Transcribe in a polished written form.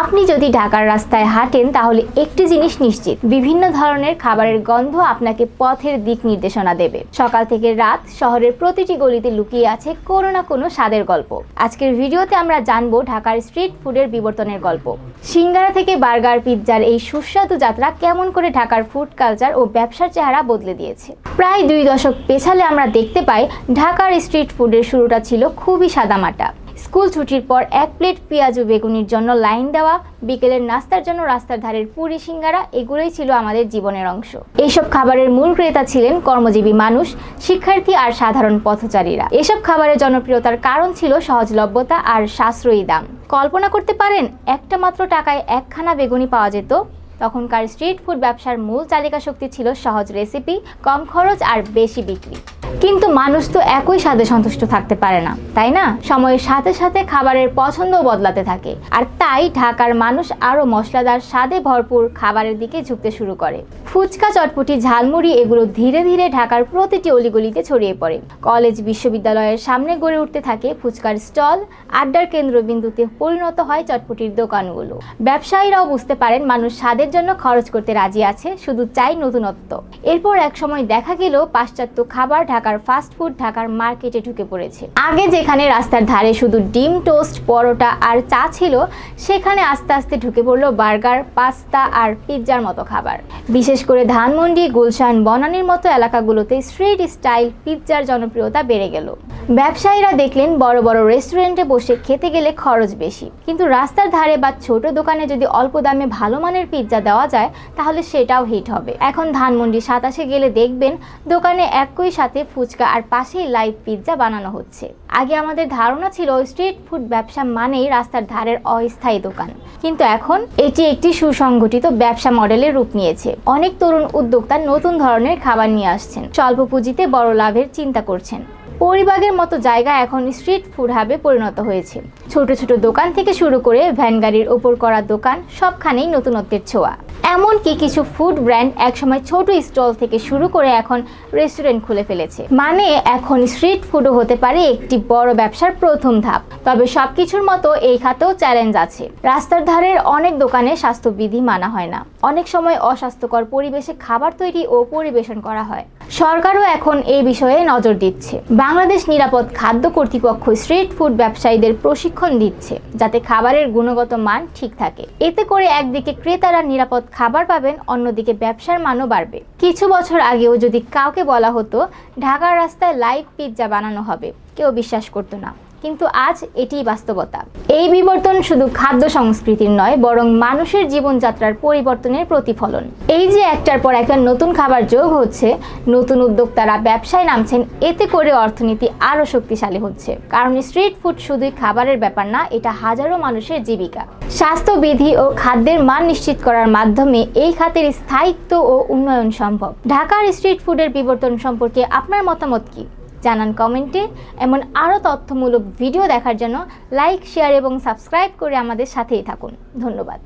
আপনি যদি ঢাকার রাস্তায় হাঁটেন তাহলে একটি জিনিস নিশ্চিত, বিভিন্ন ধরনের খাবারের গন্ধ আপনাকে পথের দিক নির্দেশনা দেবে। সকাল থেকে রাত শহরের প্রতিটি গলিতে লুকিয়ে আছে কোনো না কোনো স্বাদের গল্প। আজকের ভিডিওতে আমরা জানবো ঢাকার স্ট্রিট ফুডের বিবর্তনের গল্প। সিঙ্গারা থেকে বার্গার, পিৎজার এই সুস্বাদু যাত্রা কেমন করে ঢাকার ফুড কালচার ও ব্যবসার চেহারা বদলে দিয়েছে। প্রায় 2 দশক পেছালে আমরা দেখতে পাই ঢাকার স্ট্রিট ফুডের শুরুটা ছিল খুবই সাদামাটা। স্কুল ছুটির পর 1 প্লেট পেঁয়াজু বেগুনির জন্য লাইন দেওয়া, বিকেলের নাস্তার জন্য রাস্তার ধারের পুরি, সিঙ্গারা এগুলোই ছিল আমাদের জীবনের অংশ। এইসব খাবারের মূল ক্রেতা ছিলেন কর্মজীবী মানুষ, শিক্ষার্থী আর সাধারণ পথচারীরা। এসব খাবারের জনপ্রিয়তার কারণ ছিল সহজলভ্যতা আর সাশ্রয়ী দাম। কল্পনা করতে পারেন, একটা মাত্র টাকায় একখানা বেগুনি পাওয়া যেত। তখনকার স্ট্রিট ফুড ব্যবসার মূল চালিকা শক্তি ছিল সহজ রেসিপি, কম খরচ আর বেশি বিক্রি। কিন্তু মানুষ তো একই স্বাদে সন্তুষ্ট থাকতে পারে না, তাই না? সময়ের সাথে সাথে খাবারের পছন্দও বদলাতে থাকে, আর তাই ঢাকার মানুষ আরও মশলাদার, স্বাদে ভরপুর খাবারের দিকে ঝুঁকতে শুরু করে। ফুচকা, চটপটি, ঝালমুড়ি এগুলো ধীরে ধীরে ঢাকার প্রতিটি অলিগলিতে ছড়িয়ে পড়ে। কলেজ, বিশ্ববিদ্যালয়ের সামনে গড়ে উঠতে থাকে ফুচকার স্টল, আড্ডার কেন্দ্রবিন্দুতে পরিণত হয় চটপটির দোকানগুলো। ব্যবসায়ীরাও বুঝতে পারেন মানুষ স্বাদের জন্য খরচ করতে রাজি আছে, শুধু চাই নতুনত্ব। এরপর এক সময় দেখা গেল পাশ্চাত্য খাবার ঢাকার ফাস্ট ফুড ঢাকার মার্কেটে ঢুকে পড়েছে। আগে যেখানে রাস্তার ধারে শুধু ডিম, টোস্ট, পরোটা আর চা ছিল, সেখানে আস্তে আস্তে ঢুকে পড়লো বার্গার, পাস্তা আর পিৎজার মতো খাবার। বিশেষ করে ধানমন্ডি, গুলশান, বনানীর মতো এলাকাগুলোতে স্ট্রিট স্টাইল পিৎজার জনপ্রিয়তা বেড়ে গেল। ব্যবসায়ীরা দেখলেন বড় বড় রেস্টুরেন্টে বসে খেতে গেলে খরচ বেশি, কিন্তু রাস্তার ধারে বা ছোট দোকানে যদি অল্প দামে ভালো মানের পিৎজা দেওয়া যায় তাহলে সেটাও হিট হবে। এখন ধানমন্ডি 27-এ গেলে দেখবেন দোকানে একই সাথে ফুচকা আর পাশেই লাইভ পিৎজা বানানো হচ্ছে। আগে আমাদের ধারণা ছিল স্ট্রিট ফুড ব্যবসা মানেই রাস্তার ধারের অস্থায়ী দোকান, কিন্তু এখন এটি একটি সুসংগঠিত ব্যবসা মডেলের রূপ নিয়েছে। অনেক তরুণ উদ্যোক্তা নতুন ধরনের খাবার নিয়ে আসছেন, স্বল্প পুঁজিতে বড় লাভের চিন্তা করছেন। পরিবাগের মতো জায়গা এখন স্ট্রিট ফুড হাবে পরিণত হয়েছে। ছোট ছোট দোকান থেকে শুরু করে ভ্যান গাড়ির ওপর করা দোকান, সবখানেই নতুনত্বের ছোঁয়া। এমনকি কিছু ফুড ব্র্যান্ড একসময় ছোট স্টল থেকে শুরু করে এখন রেস্টুরেন্ট খুলে ফেলেছে। মানে এখন স্ট্রিট ফুডও হতে পারে একটি বড় ব্যবসার প্রথম ধাপ। তবে সবকিছুর মতো এই খাতেও চ্যালেঞ্জ আছে। রাস্তার ধারের অনেক দোকানে স্বাস্থ্যবিধি মানা হয় না, অনেক সময় অস্বাস্থ্যকর পরিবেশে খাবার তৈরি ও পরিবেশন করা হয়। সরকারও এখন এই বিষয়ে নজর দিচ্ছে। বাংলাদেশ নিরাপদ খাদ্য কর্তৃপক্ষ স্ট্রিট ফুড ব্যবসায়ীদের প্রশিক্ষণ দিচ্ছে, যাতে খাবারের গুণগত মান ঠিক থাকে। এতে করে একদিকে ক্রেতারা নিরাপদ খাবার পাবেন, অন্যদিকে ব্যবসার মানও বাড়বে। কিছু বছর আগেও যদি কাউকে বলা হতো ঢাকার রাস্তায় লাইভ পিৎজা বানানো হবে, কেউ বিশ্বাস করতো না, কিন্তু আজ এটিই বাস্তবতা। এই বিবর্তন শুধু খাদ্য সংস্কৃতির নয়, বরং মানুষের জীবনযাত্রার পরিবর্তনের প্রতিফলন। এই যে একটার পর একটা নতুন খাবার যোগ হচ্ছে, নতুন উদ্যোক্তারা ব্যবসায় নামছেন, এতে করে অর্থনীতি আরও শক্তিশালী হচ্ছে। কারণ স্ট্রিট ফুড শুধুই খাবারের ব্যাপার না, এটা হাজারো মানুষের জীবিকা। স্বাস্থ্যবিধি ও খাদ্যের মান নিশ্চিত করার মাধ্যমে এই খাতের স্থায়িত্ব ও উন্নয়ন সম্ভব। ঢাকার স্ট্রিট ফুডের বিবর্তন সম্পর্কে আপনার মতামত কি? জানান কমেন্টে। এমন আরও তথ্যমূলক ভিডিও দেখার জন্য লাইক, শেয়ার এবং সাবস্ক্রাইব করে আমাদের সাথেই থাকুন। ধন্যবাদ।